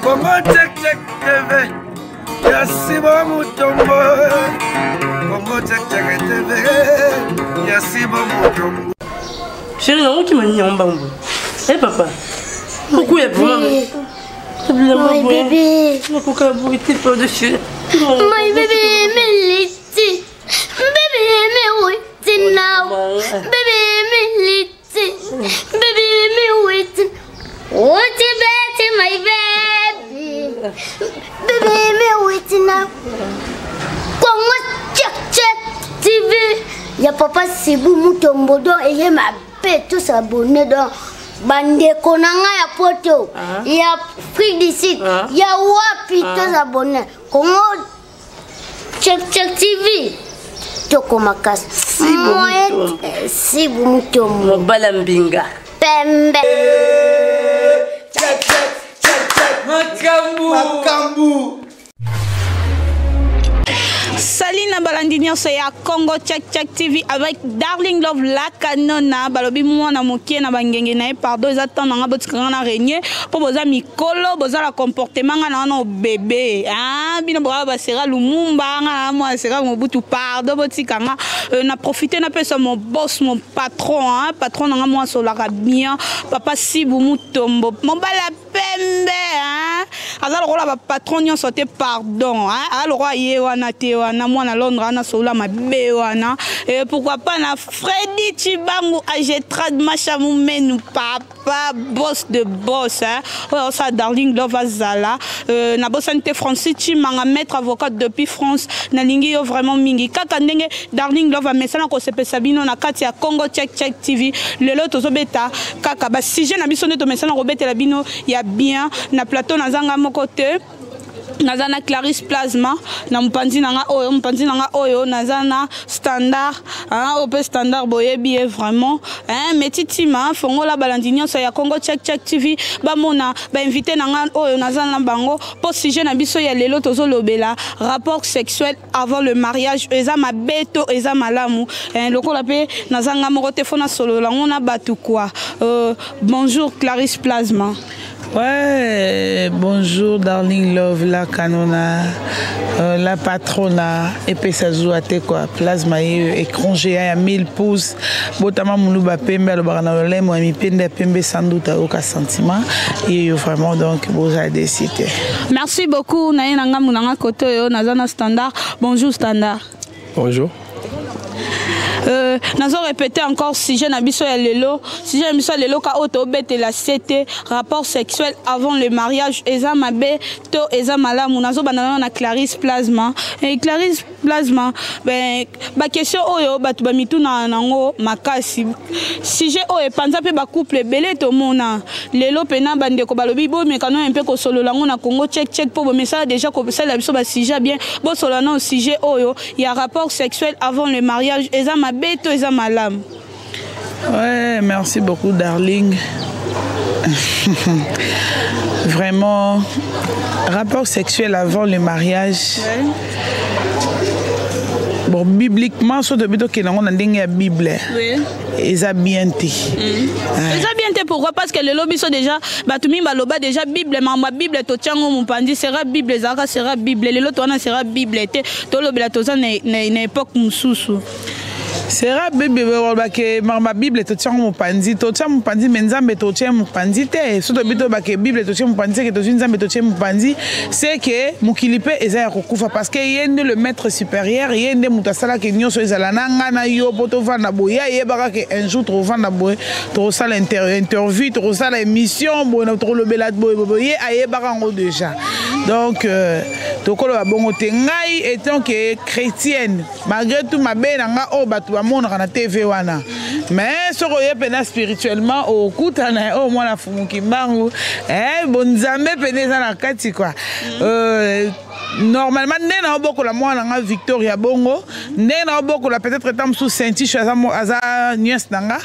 Congo check check TV. Yasibo Mutombo. Congo check check TV. Yasibo Mutombo. Chérie, non, qui m'a dit en bambou. Eh papa, pourquoi il y a pour My baby. Pourquoi vous êtes pas dessus? My baby, me liti. Baby, me waiting now. Baby, me liti. Baby, me waiting. What you bet, my baby? Baby, me waiting now. Congo check check TV. Y'a papa Sibou Mutombo donc et y'a ma bête tous abonnés donc. Bande konanga ya poto, ya Afrique du Sud, ya wapi tous abonnés. Congo check check TV. Toko makas. Sibou Mutombo. Balambinga. Pembe. Check check check check. Makambu. Salut na balandinion c'est ya Congo Check Check TV avec Darling Love la canona balobi mwana mokie na bangenge na pardon ils attendent nga botikanga na régner pour boza mikolo boza la comportement nga na bébé bino bra ba sera lumumba nga moi sera mobutu pardon botikanga na profiter na pesa mon boss mon patron patron nga moi so la bien papa Sibou Mutombo mon bala pembe alors là ba patron nyon sauté pardon alors yé wana te wana moi na Londres na sola ma bewana et pourquoi pas na Freddy Chibangu Agetrad Machamu menu papa boss de boss oh ça Darling Love Azala na bossante Francis Chimanga maître avocat depuis France na lingi yo vraiment mingi kaka ndenge Darling Love amesana ko sepesa bino na kati ya Congo Check Check TV lelo tozobeta kaka ba sujet na biso neto mesana robetela bino ya bien na plateau na zanga moko te nazana Clarisse Plasma na mpanzi nanga oyo nazana standard ope standard boyebi vraiment mais titima fongola balandinyo so ya Congo Check Check TV bamona ba invité nanga oyo nazana bango pour sujet na biso ya lelo tozolobela rapport sexuel avant le mariage eza mabeto eza malamu lokola pe nazanga moko te fona solo lango na batu quoi bonjour Clarisse Plasma. Ouais, bonjour Darling Love, la canona, la patrona, et puis ça joue à te quoi, plasma écran géant à 1000 pouces, botama moulouba pembe, le baranolé, moi mi pende pembe sans doute à aucun sentiment, et vraiment donc vous avez décidé. Merci beaucoup, naïe nanga mounanga koto yo, nazana standard, bonjour standard. Bonjour. Nous avons répété encore sujet na biso ya lelo sujet na biso ya lelo ka auto bete la CT rapport sexuel avant le mariage eza mabe to eza malamu nazo banana na Clarisse Plasma et Clarisse Plasma ben ba question oyo batu ba mituna nango makasi sujet oyo panza pe ba couple belé to mona lelo pena bande ko balobi bo mais kanon un peu ko solo lango na Congo Check Check pour mais ça déjà ko ça la biso ba sujet bien bo solo na sujet oyo il y a rapport sexuel avant le mariage eza beto eza malam. Ouais, merci beaucoup Darling. Vraiment rapport sexuel avant le mariage. Bon bibliquement so de bito ke nango na ndenge ya Bible. Oui. Eza bien te. Eza bien te pourquoi parce que le lobby so déjà batumi baloba déjà Bible ma Bible to tiango mupandi sera Bible zaka sera Bible le loto wana sera Bible te to lobela to za na époque mususu. Sera bébé que ma Bible to tient mon panzi menzambe to tient mon panzi te so to bito ba que Bible to tient mon panzi que to nzambe to tient mon panzi c'est que mukilipe eza ya kokufa parce que yende le maître supérieur yende mutasala que nyoso ezala nanga na yo poto vanda boya yebaka que un jour to vanda boy to sala interview to sala émission bo na to lobela boy ayebaka ngo déjà donc to kolo bongo te ngai étant que chrétienne malgré tout ma benanga o batu monde na TV wana mais soko yepena spirituellement au kutana au mwana fumuki mbangu bonzambe peneza na kati quoi normalement nena oboko la mwana nga Victoria Bongo nena oboko la peut-être tam sous senti aza nièce nanga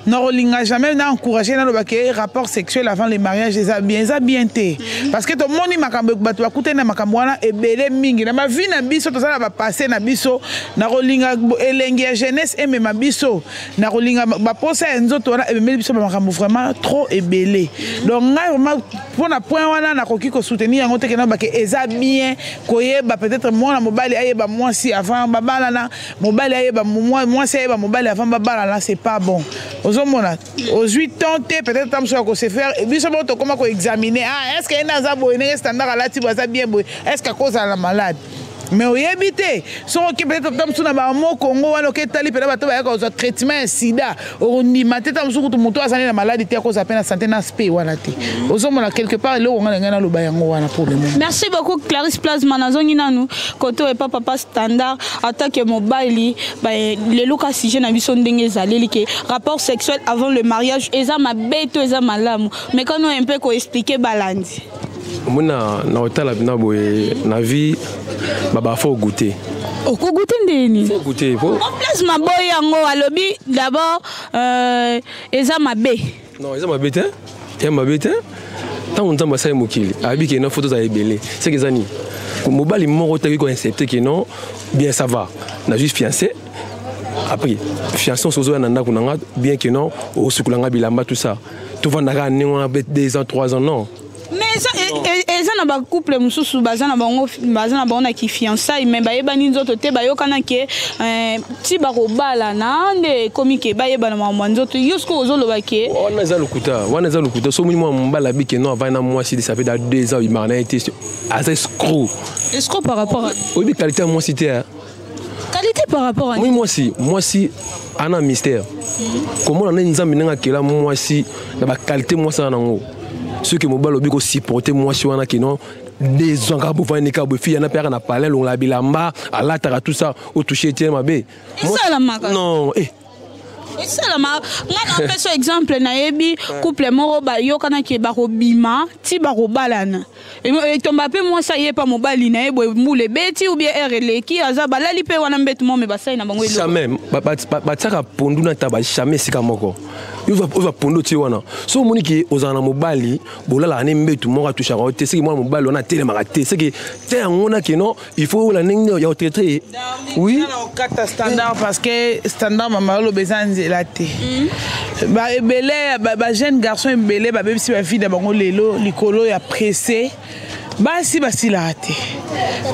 n'olinga jamais na encourager na lobake rapport sexuel avant les mariages eza bien te parce que to moni makambo batu bakutena makambo wana ebele mingi na ma vie na biso to sala ba passer na biso na rolinga elengi ya jeunesse et même biso na rolinga ba posa nzoto wana ebele biso makambo vraiment trop ebele donc nga vraiment pour na point wana na koki ko soutenir yango te kena ba ke eza bien koyeba peut-être moi na mobali ayeba moi si avant babala na mobali ayeba moi si ayeba mobali avant babala là c'est pas bon ozomona aux 8 ans peut-être tam so ko se faire et biso to comment ko examiner ah est-ce que ina za boye ne standard ala ti ba za bien boye est-ce que cause la malade mais oyebi te soki peut-être tam so na ba mo Congo wana ke tali pe ba to ba ko traitement sida ondima te tam so ko moto azali na maladie te cause appena santé na spe wana te ozomona quelque part le ngana ngana lo ba yango wana pour le moment. Merci beaucoup Clarisse Plasma nazongi nanu koto et papa standard attaque mobile ba le loka sujet na biso ndenge ezaleli ke rapport sexuel avant le mariage eza mabeto eza malamu mais quand on un peu ko expliquer balandi mona na hôtel na boye na vie baba faut goûter. Faut goûter ndeni. Faut goûter. Faut. En place ma boy yango alobi d'abord eza mabe. Non, eza mabe te. Eza mabe te. Tant on tamba ça mokili. Abi ke na photo za ebele. C'est que zani. Mobali moko ta ko accepter que non bien ça va. Na juste fiancé. Après fiancé on sozo na ndako nanga bien que non au sukulanga bilamba tout ça. Tout va ndaka ni on a 2 ans 3 ans non. Mais ça eza na ba couple mususu bazana bango bazana bango na ki fiançailles mais bayeba ni nzoto te bayokana ke ti ba robala na nde komike bayeba na mwa nzoto yusko ozoloba ke wana za lukuta so muni mwa mbala bike non avant na moi si ça fait 2 ans il m'a été assez escroc par rapport à oui qualité moi c'était qualité par rapport à oui moi si ana mystère comment on a nzambi nga kela moi si na ba qualité moi ça nango ceux qui mobile obi ko supporter moi si wana kino des ans pour faire une cabo fille na père na parler long la bilamba ala tara tout ça au toucher tiens mabe ça la marque non et ça la marque ngana peso exemple na yebi couple moro ba yokana ke ba robima ti ba robalana et tomba pe moi ça y est pas mobile na yebo mule beti ou bien RL qui aza balali pe wana mbetu mo me basai na bango jamais ba tsaka pondu na taba jamais sika moko il va pondo ti wana so moni ki ozana mobali bolala ne mbetu mo ka toucha ko te siki mo mobali wana tele makate siki te ngona ke non il faut la ningne ya traiter oui kata standard parce que standard mama lo bezanzi la te ba ebele ba jeune garçon ebele ba bebisi ba fille da bango lelo likolo ya pressé basi basila te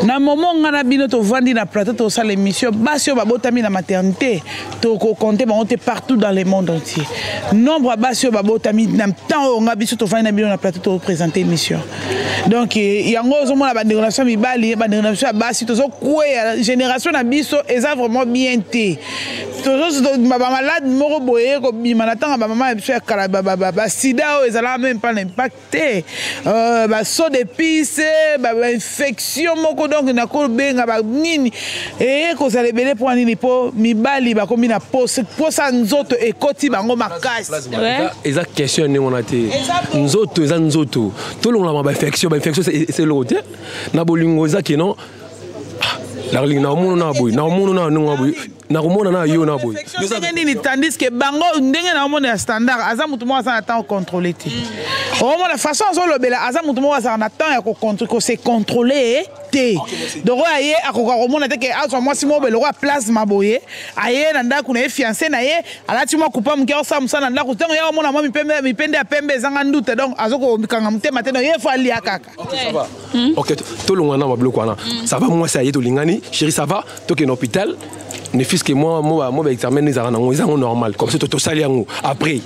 na moment ngana bino to vandi na plateau to sala émission basi ba botami na maternité to ko compter ba onte partout dans le monde entier nombre basi ba botami na temps on nga biso to vandi na bino na plateau to présenter émission donc yango zo mona ba génération mibali ba génération basi to zo kwea génération na biso eza vraiment bien té to zo ba malade moko boye ko bima na tanga ba maman biso ya kala ba sida o ezala même pas l'impacté ba so de piste ba infection moko donc na ko benga ba nini et ko za lebele pour nini po mibali ba komi na pose posa nzoto ekoti bango makasi eza question ni on a te nzoto eza nzoto to longa ba infection c'est le côté na bolingo eza ke non la ligne na mono na boy na mono na ngo boy na komona na yo na boy tandis que bango ndenge na mona standard aza mutu mo asa na temps contrôler te o mona façon so lobela aza mutu mo asa na temps ya ko se contrôler te donc aye akoka komona te ke aso moi si mo belo ko place maboye aye na ndako na fiancé na ye alati mo kupa mke osa musana na ndako tango ya mona mo mipende ya pembe zanga ndute donc azoko mikanga mutema te no ye fa lia kaka OK to longa na mabloko wana ça va moi ça y est to lingani chérie ça va to ke l'hôpital ne fils que moi examen les arana ils sont normal comme ça to sali yango après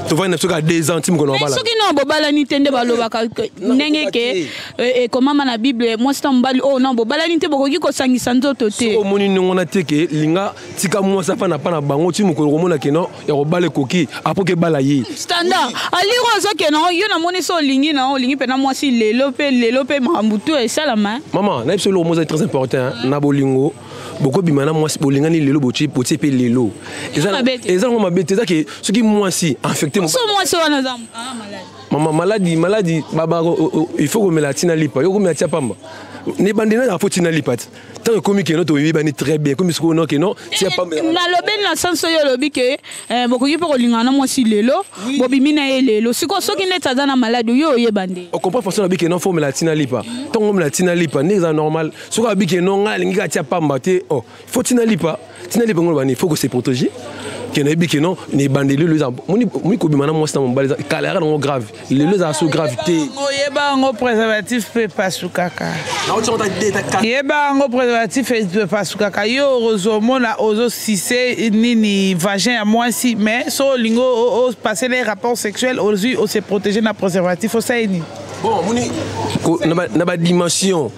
tu vois une fois 2 ans tim ko normal mais soki non bobala ni tende baloba ka ndenge ke et comment na bible moi c'est mbali oh non bobala ni te bokoki ko sangisa nzoto te so moni ngona te ke linga tika moi ça pa na bango tim ko komona ke non ya robale koki après ke bala yi standard ali rozo ke non yo na moni so lingi na lingi pe na moi si lelo pe mambutu et ça la main maman na absolument moi c'est très important na bolingo beaucoup bimana moi bolingani lelo boti pe lelo eza ngoma bete eza ke soki moi si infecté so moi so wana za maman maladie baba il faut que me la tina lipa yo ko me tia pamba ne bandina ya faut tina lipa tant que comme que non to yeba ni très bien comme ce que non que non tia pamba na loben na sanso yo lobi ke bokoki pe ko lingana moi si lelo bobimi na ye lelo siko soki neta za na maladie yo yebande on comprend façon lobi que non faut me la tina lipa tant que me la tina lipa ne za normal soko lobi que non nga lingi ka tia pamba te oh faut tina lipa il faut que se protéger. Que non, les bandits, les grave. Les sont gravité. Préservatif peut pas sous caca. Préservatif peut pas sous caca. Yo heureusement na ozo sissé ni vagin à moi si mais so lingo passer les rapports sexuels aussi se protéger na préservatif au saini. Bon, moni na ba dimension.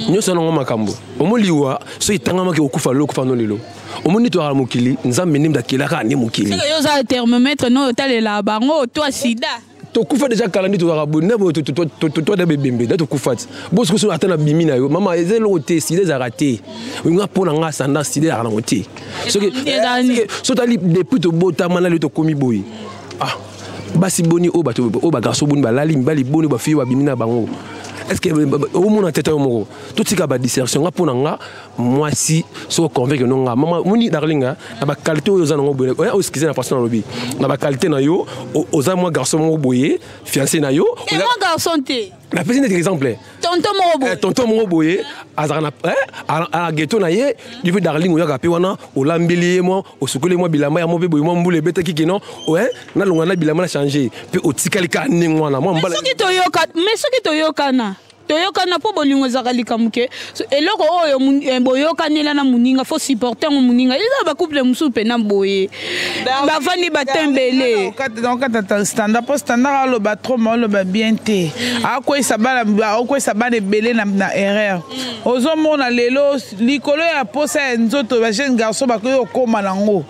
Nous sommes makambo. Omo liwa so itangama ke okufa lokufa no lelo. Omoni to ala mokili nzambe ndimda kelaka ni mokili. C'est que yo za thermomètre no tale la bango toi sida. To kufa déjà kalandi to rabu nebo to de bembe da to kufa. Bo ce que atana bimi na yo mama ezelo te sida za raté. Nga pona nga sanda sida za raté. Ce que so tali depuis to bota manali to komi boy. Ah basi boni o ba garçon boni ba lali mbali boni ba fi wa bimi na bango. Est-ce que au monde en tête au moro tout ce qui a dissertation nga pour nga moi si so convaincu non nga maman moni darlinga na ba qualité aux anongo boye o skizer na façon lobby na ba qualité na yo aux moi garçon mo boye fiancé na yo et moi garçon té la petite exemple tonton mo boye azana à la ghetto na ye du fait darling yo ka pe wana o lambeli mo o sukole mo bilamba ya mo be boye mo mbule beta kiki non ouais na longa na bilamba na changer pe o tikali ka ningwana mo mbala mais ce qui to yokana toyokana po bolingo zakalika muke eloko oyo boyokanela na muninga faut supporter muninga eza ba couple musupe na boye bavandi batembele donc standard post standard lo ba trop mal lo ba bien te akoy sabana belé na erreur ozomona lelo likolo ya posa nzoto ba jeune garçon ba ko koma nango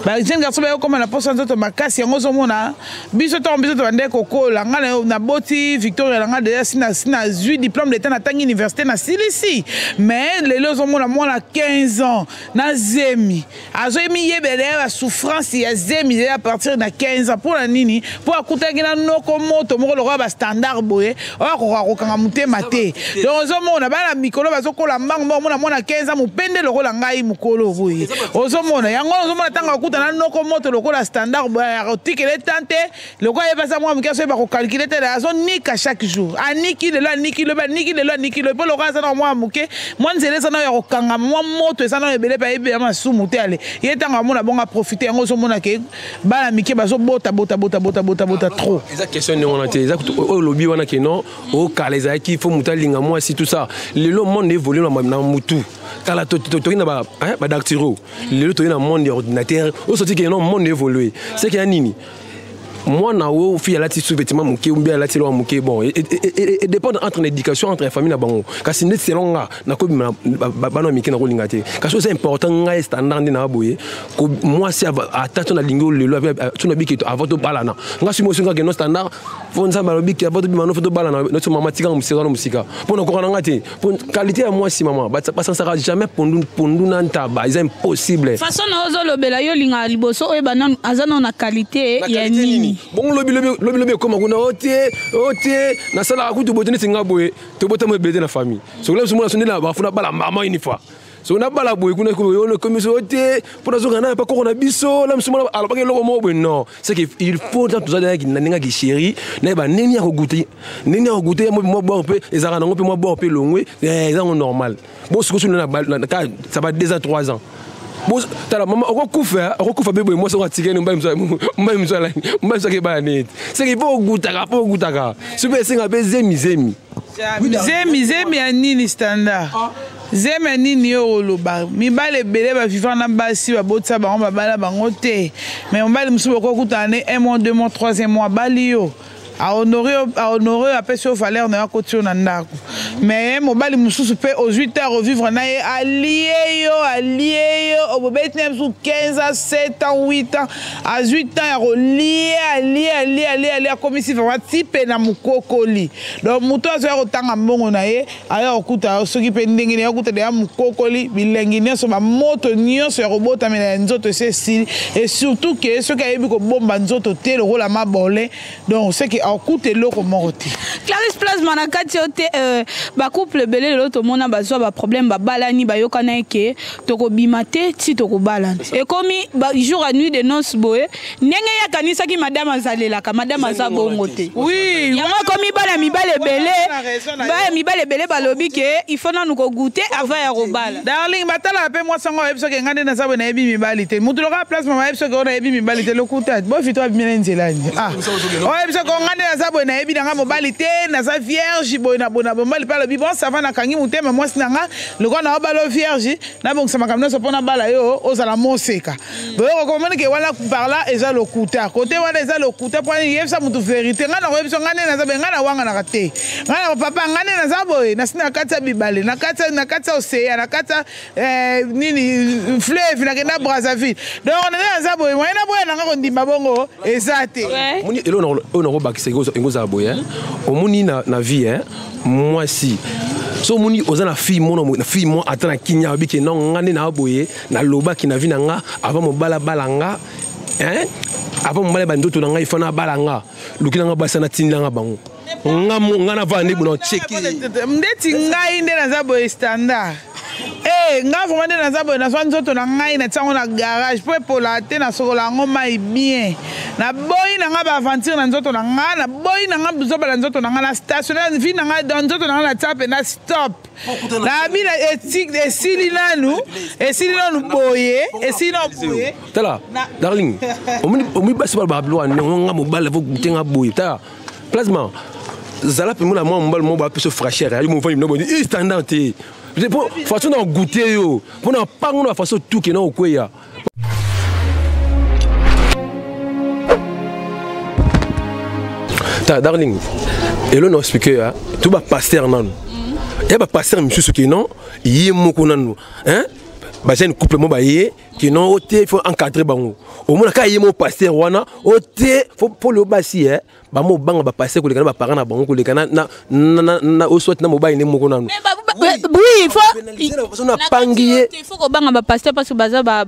ba jeune garçon ba koma na posa nzoto makasi yango ozomona biso to bande kokola ngana na boti Victoria nga déjà sina 8 diplôme d'état na tangi université na Silisi mais les lots ont moins 15 ans na zemi azomi yebele la souffrance ya zemi à partir de 15 ans pour la nini pour akutangi na noko moto moko le ba standard boye o ko muté maté donc ozomona ba la mikolo bazokola mbango mona 15 ans mupende le rola ngai mukolo boye ozomona yango ozomona tanga akutana noko moto le rola standard boye otikele tante le ko yeba sa moi mikaso ba ko calculer te la zone nika chaque jour aniki le la niki le niki le pour le rasa na moi muke moi nzele sana ya kokanga moi moto sana ebele pa ebe ma sumu te ale yetanga mona bonga profiter yango so mona ke bala mike bazo bota trop eza question ni on a eza o lobby wana ke non o kaleza ki faut mutalinga moi si tout ça le monde évolue na mutu kala to na ba dactyro le to na monde ordinateur o sorti ke non monde évolue c'est que nini moi na wo fi ala ti sous-vêtement muke ou bien ala ti lo muke bon et dépend entre l'éducation entre la famille na bango kasi net selon nga na ko bana mike na ko lingate kasi c'est important nga standard na boye ko moi c'est attention na lingo le lo tu na biki avant to balana nga si mo singa ke no standard fo nza ba biki avant to bimano fo to balana no mama tika musika no musika pour na ko na ngate pour qualité à moi si maman ba ça sera jamais pondu na ntaba c'est impossible façon na ozo lobela yo linga liboso e banana azana na qualité ya nini bon lobi comme on a ôté na sala akutu botini singa boye to bota mo bede na famille so là so mo sonné la ba funa bala maman une fois so na bala boye kuna ko yo comme so ôté pour na zo na pas ko na biso là msuma ala ba loko mo boye non c'est que il faut dans tout ça na ninga ki chéri na ba nini ko goûter mo boire un peu ezara na ngo pe mo boire un peu longwe c'est normal bon ce que sur na ça va 2 ans 3 ans bon tala maman okufa bebe moi ça ratike ni mba msa ke ba net c'est qu'il faut goutaka super singa be zemi ya nini standard zemi ya nini yo loba mibale belé ba vivant na basi ba botsa bango ba bala bango te mais mobali musubo ko kutane 1 mois 2 mois 3e mois bali yo à honorer après ce valeur na côté na ndako mais mobali mususu pe aux 8 heures revivre na allié yo au bête nem sous 15 à 7 ans 8 ans à 8 ans allié comme si vraiment type na mukokoli donc muto azo otanga mbongo na ye aya okuta soki pe ndenge ya okuta ya mukokoli bilengi nyoso ba moto nyoso ya robota mena nzoto c'est et surtout que ce qui a yebi ko bomba nzoto te le rôle ma bolé donc c'est que akute loko moroti Clarisse Place manakati ote ba couple belé l'autre mona bazwa ba problème ba balani ba yokana ke toko bimate ti toko balana et comme ba jour à nuit de noces boé ndenge ya kanisa ki madame azalela ka madame azabongo te oui yango comme bala mibale ebele balobi ke il faut nanu ko goûter avant ya robala. Darling, matala pe moi sango ebiso ke ngande na sabo na ebi mibali te. Mutu loka place mama ebiso ke ona ebi mibali te lokuta. Bo fito abimene nzelani. Ah. O ebiso ko ngande na sabo na ebi na mobali te na sa vierge boy na bona bomali pa lobi bon ça va na kangi mutema moi sinanga loko na obalo vierge na bon sama kamno so pona bala yo ozala moseka. Bo ko komoni ke wala par là eza lokuta. Côté wala eza lokuta pour yebisa mutu vérité. Ngana ko ebiso ngande na sabo ngana wanga na kate. Ngana papa ngande na sabo na sina kata bibale na kata océan na kata nini fleuve na kenda Brazzaville. Donc on est na sabo moi na boya na ko ndimba bongo ezate. Moni elo na ko bakisa ngoza boya. Omoni na vie hein. Moi si so moni ozana fille mon na fille mon atana kinya biki na ngane na boye na loba ki na vie na nga avant mo bala balanga hein avant mo bala bandoto na nga ifana balanga lukina nga basana tinanga bango nga na vandi buno cheki ndeti ngai nde na zabo standard nga vraiment nde na zabo na swan zoto na ngai na tsango na garage po epola te na sokola ngo mai bien na boy na nga ba aventure na nzoto na nga na boy na nga buzoba na nzoto na nga na station na vie na nga dans nzoto na nga na tape na stop na bi na ethique esili nanu boye esili na boye tala darling omi basi ba blo nga mobile vo gutenga boye ta plasma zala pe mo na mo ba peso fraîcheur ali mo vani no bo standard te pour façon na goûter yo pour na pango na façon tout que na okweya ta darling elo no speaker tout ba pasteur nanu e ba pasteur monsieur qui non yé moko nanu hein ba jeune couple mo ba yé qui non oté faut encadrer bango au moins ka yé mo pasteur wana oté faut pour le basi hein ba mo banga ba pasteur ko le kana ba parent na bango ko le kana na o soit na mo ba yé moko nanu oui, il faut qu'on bange pasteur parce que baza ba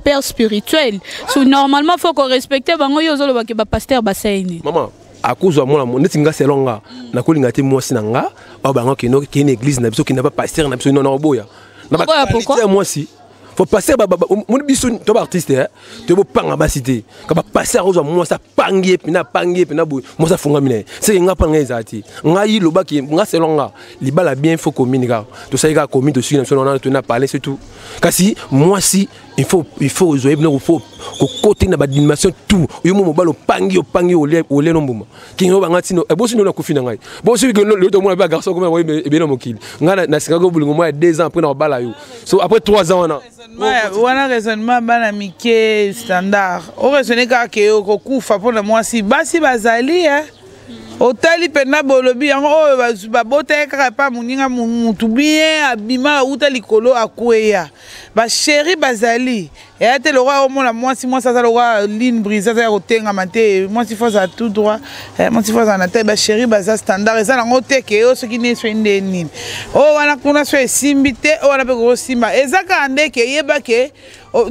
père spirituel. So normalement faut qu'on respecte bango yo zolo ba pasteur basaini. Maman, à cause de moi netinga selonga na ko lingate moi sinanga ba bango ki no ki une église na biso ki na pas pasteur na biso non boya. Na ba pourquoi moi si faut passer mon biso to artiste hein to bo panga ba cité ka ba passer à moi ça pangier pina boy moi ça funga mine c'est nga panga ezati nga yi loba ki nga selonga libala bien faut communiquer to ça ga communiquer dessus na to na parler c'est tout kasi moi si il faut jouer bien faut ko côté na ba dimension tout yo mo balo pangi ole no mbuma ki ngo banga tino e bo sino na kufina ngai bo si que le to mo ba garçon comme oui bien no mokili nga na singa go bulingo moi 2 ans après na bala yo so après 3 ans wana raisonnement bana mike standard o raisonner ka ke ko kufa pona moi si basi bazali hein otali pena bolobi yango oyo babota kaka pa muninga mutu bien abima uta likolo akweya ba chéri bazali et te le roi au monde moi si moi ça le roi ligne brisée ça otenga mate moi si faut ça tout droit moi si faut ça na tête ba chéri baza standard et ça na ngote ke o ce qui ne soit nini o wana kuna so simbite o wana pe ko simba ezaka ande ke yeba ke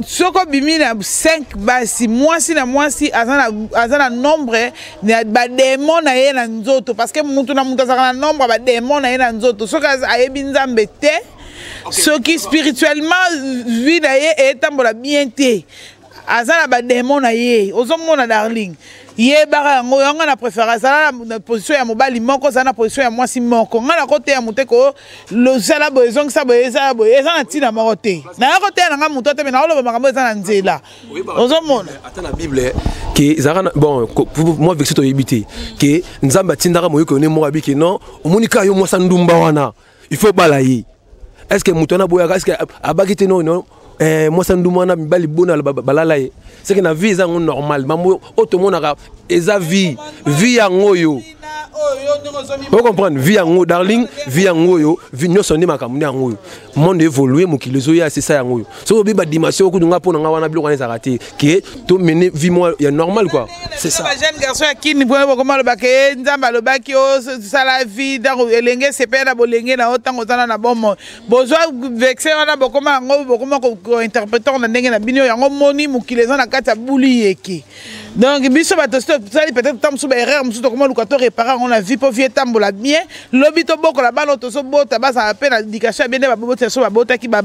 soko bimina 5 basi moi si azana nombre ba démon na ye na nzoto parce que mutu na mutu azaka na nombre ba démon na ye na nzoto soko ayebi nzambe te ce qui spirituellement vie na ye etambola bien te azana ba démon na ye ozomona darling ye bara yango na préférence na position ya mobali moko za na position ya mwasi moko nga na kote ya muteko lo sala boezong sa boeza na tina moko te na kote na nga muto te na oloba makambo eza na nzela ozomona ata na bible que zara bon moi avec cette éviter que nzamba tindaka moyo ko ne mo abiki non omonika yo mwasa ndumba wana il faut balayer est-ce que mutona boya est-ce que abakite non moi ça nous demande mibali bona balala ye c'est que na vie ça normal mambo otomonaka eza vie ya ngoyo vous comprenez vie ya ngoyo darling vie ya ngoyo vie nyoso ndi makamuni ya ngoyo monde évoluer mokili zo ya c'est ça ya ngoyo so bi ba dimension ko dunga pona nga wana biloko na zakati que to mener vie moi ya normal quoi c'est ça ba jeune garçon ya kini boye bokoma lo bake nzamba lo baki o ça la vie dans elenge c'est pena bolenge na otango tana na bomo bozo vexer wana bokoma ngo bokoma ko interpréter na ndenge na bino yango moni mokili za na kati ya buli yeki Donc biso bato sali peut-être tam sous erreur musu to comment lukato réparer on a vu pour vie tambola bien lobi to boko la bano to so bota ba ça appelle indication bien ba bota so ba bota ki ba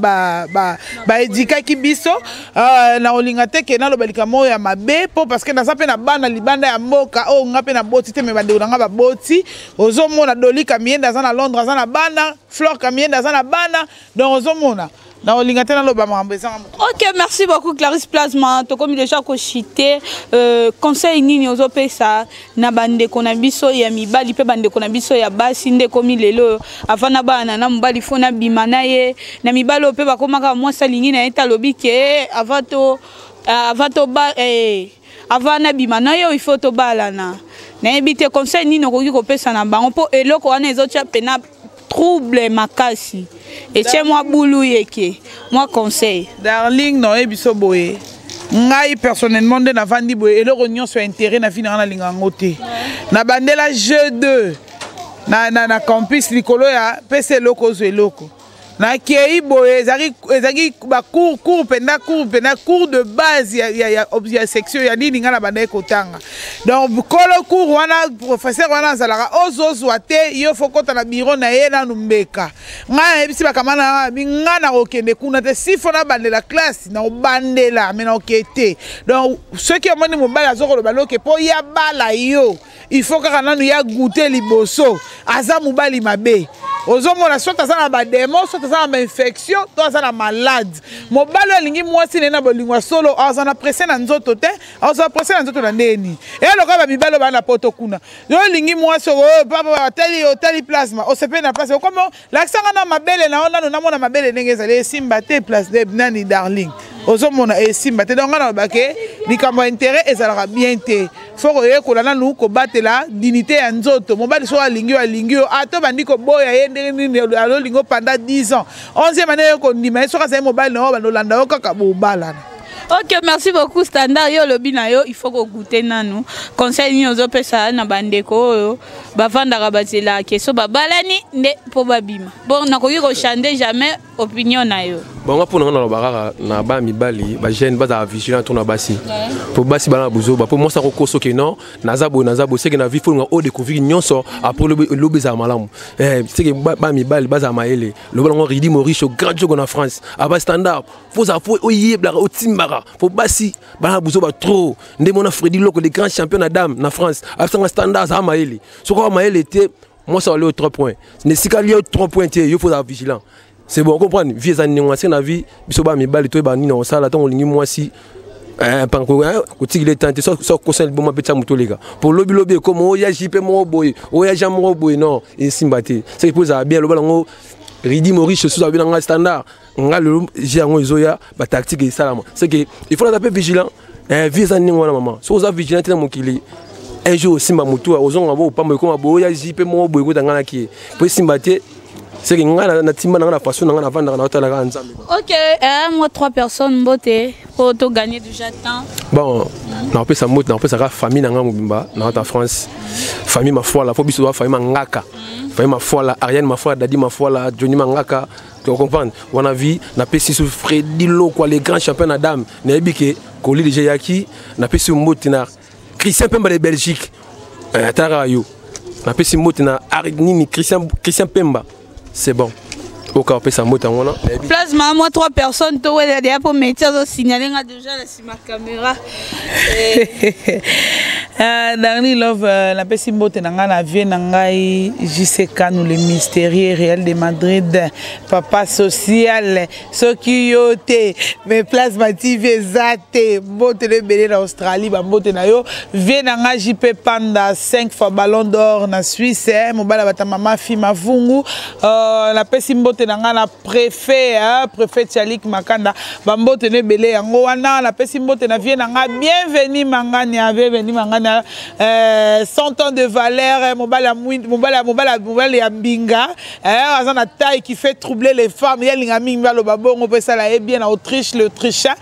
edika ki biso na olinga te ke na lobalika mo ya mabe po parce que na sape na bana libanda ya mboka o ngape na boti te me bande nga ba boti ozo mona dolika mienda za na Londres za na bana Flore kamienda za na bana donc ozo mona. Ok, merci beaucoup Clarisse Plasma. Tu as déjà cochité conseil nini aux opesa na bande konabiso ya mibali pe bande konabiso ya basi nde komi lelo afana bana na mobali fona bimana ye na mibali ope bakomaka mwa salingi na eta lobi ke avato ba avana bimana yo il faut to balana na ebite conseil nini okoki kopesa na bango po eloko wana ezotia pena trouble makasi et chez moi boulou yeke moi conseil darling no ebiso boye ngai personnellement de na vandi boye eloko nyonso intérêt na fina na linga ngote na bandela jeu 2 na campus likolo ya pese loko zo eloko na kei boye ezaki ba cours de base ya section ya nini nga na banda ekotanga donc kolo cours wana professeur wana zalaka ozozwa te yo fokota na bureau na ye na numbeka nga ebisi bakamana nga na okende kuna te sifo na bandela classe na obandela mais na okete donc ceux qui omoni mobali azokolo baloke po ya bala yo il faut kaka nanu ya goûter liboso aza mobali mabe ozomona soit aza na bademo soit aza na infection to aza na malade mobali alingi mwasi na bolingwa solo aza na presse na nzoto te aza presse na nzoto na ndeni e loka ba mibalo ba na poto kuna yo lingi mwasi papa tali plasma o sepe na place comme l'accent na mabele na ona na mona mabele ndenge ezali simba te place de nani darling ozomona esimba te donc na bake likambo intérêt ezalaka bien te faut yekola nanu ko batela dignité ya nzoto mobali so alingi ato bandiko boya yende nini alolingo pendant 10 ans 11e année ko ndima so ka sa mobali no bandolanda okaka bobala. Ok, merci beaucoup Standard yo lobi na yo il faut ko goûter nanu conseil ni ozo pesa na bandeko yo bavanda rabatela keso babalani nde po babima bon nakoki ko changer jamais opinion na yo bon pour na lobaka na ba mibali ba jeune ba vigilant tourna basi pour basi bana buzoba pour moi ça ko koso ke non nazabo c'est que na vie faut o découvrir nyonso après lobi za malamu c'est que ba mibali ba za maele lobi ngo ridi moriche au grand jogo na France aba Standard faut oyebla o timbara pour basi bana buzoba trop nde mona Freddy Loko les grands champions na dame na France absanga Standard za maele so ko maele était moi ça aller au 3 points ne sika lié au 3 points il faut être vigilant. C'est bon, comprendre. Vie ça ni c'est na vie, biso ba mi bali to ba ni na sala ton lingi moi si panko ko tigile tante so conseil bon ma petit muto les gars. Pour lobby comme o ya JP mo boy, o ya jam mo boy non, et simbate. C'est pour ça bien le ballon Ridi Maurice sous abi na Standard. Nga le j'ai ngo izoya ba tactique et ça c'est que il faut être vigilant. Vie ça ni wana maman. So za vigilant na mon kili. Un jour simba muto ozonga bo pa mo ko bo ya JP mo boy ko tangana ki. Pour simbate c'est que na façon na vendre na hôtel na nzambe. OK, moi 3 personnes mbote pour to gagner déjà temps. Bon, na pe sa moto na pe sa famille na ngambimba na en France. Famille ma foi la faut biso famille ngaka. Famille ma foi la Ariane ma foi Dadi ma foi la Johnny Mangaka. Tu comprends? On a vu na pe si Freddy Loko les grands champions na dame. Na ebike Koli déjà yaki na pe si moto na Christian Pemba de Belgique. Tarayo. Na pe si moto na Nini Christian Pemba. C'est bon. Au cas où ça monte en voilà. Plasma, moi 3 personnes, toi déjà pour mettre ça signaler déjà sur ma caméra. Darling Love, la personne mbote nanga na vie nangai JCK nous les mystérieux Real de Madrid, papa social, ce qui yote, mais Plasma TV zate, mbote le belé en Australie, mbote na yo, vie nanga JP Panda 5 fois ballon d'or na Suisse, mobala bata mama fi mavungu, la personne mbote nanga na préfet, préfet Tchalik Makanda, mbote le belé yango wana, la personne mbote na vie nanga bienvenue mangani ave veni mangani Darling 100 ans de valeur mobala ya mbinga azana taille qui fait troubler les femmes ya linga minga lo babongo pesa la e bien en Autriche l'Autrichien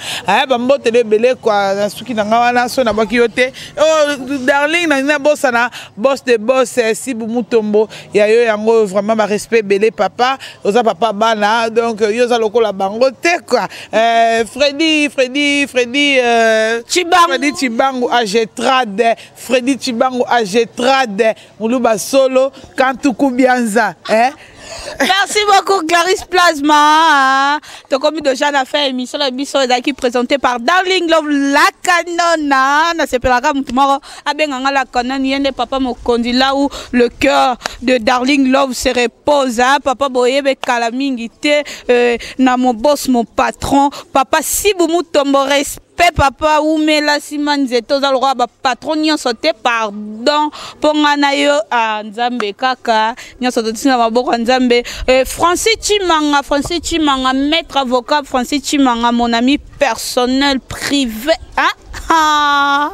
bambote de belé quoi suki nanga wana so na baki yote oh Darling na boss na boss de boss si Mutombo ya yo yango vraiment ba respect belé papa oza papa bana donc yo za lokola bango te quoi Freddy Chibangu Agetrade Freddy Chibangu Agetrade Muluba Solo Kantuku Bianza Merci beaucoup Clarisse Plasma. Tu as commis déjà à faire émission la émission qui présentée par Darling Love La Canona. Na se pelaka mutumaro abenganga La Canona yende papa mokondi là où le cœur de Darling Love se repose. Papa boyebe kalamingi te na mon boss mon patron papa Sibou Mutombo respect papa ou mela simanze toza le roi patron nyonso te pardon pongana yo a nzambe kaka nyonso totina maboko nzambe Francis Chimanga maître avocat Francis Chimanga mon ami personnel privé hein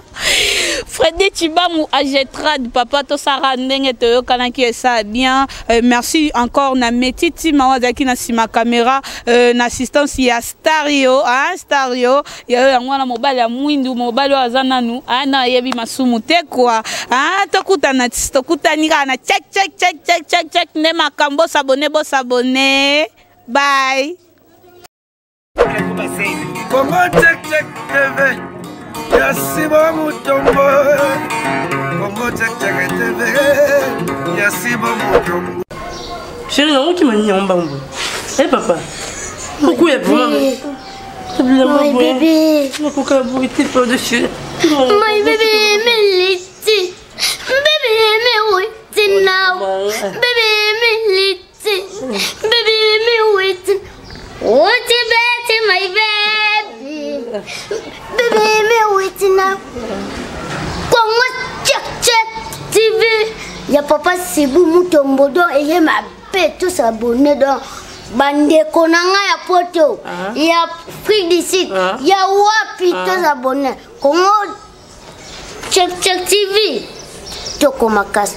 Freddy Chibangu Agetrade papa to sara ndenge to kanaki esa bien merci encore na metiti mawazaki na sima caméra na assistance ya Stario Stario ya ngwana mobile ya mwindu mobile azana nu ana yebi masumu te kwa tokutana na check ne makambo s'abonner bye Congo check TV Yasiba Mutombo Congo check TV Yasiba Mutombo Chérie, non, qui m'a dit en bambou. Eh papa, pourquoi il y a pour moi? My baby. Pourquoi vous êtes pas dessus? My baby, me litty. Baby, me waiting now. Baby, me litty. Baby, me waiting. What you bet, my baby? Baby, me waiting now. Congo check TV. Y'a papa Sibou Mutombo et y'a ma bête tous abonnés dans Bande Konanga ya poto. Y'a Afrique d'ici. Y'a Wapi tous abonnés. Congo check TV. Toko makas.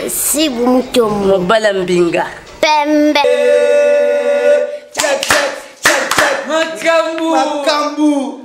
Sibou Mutombo. Balambinga. Pembe. Check Makambu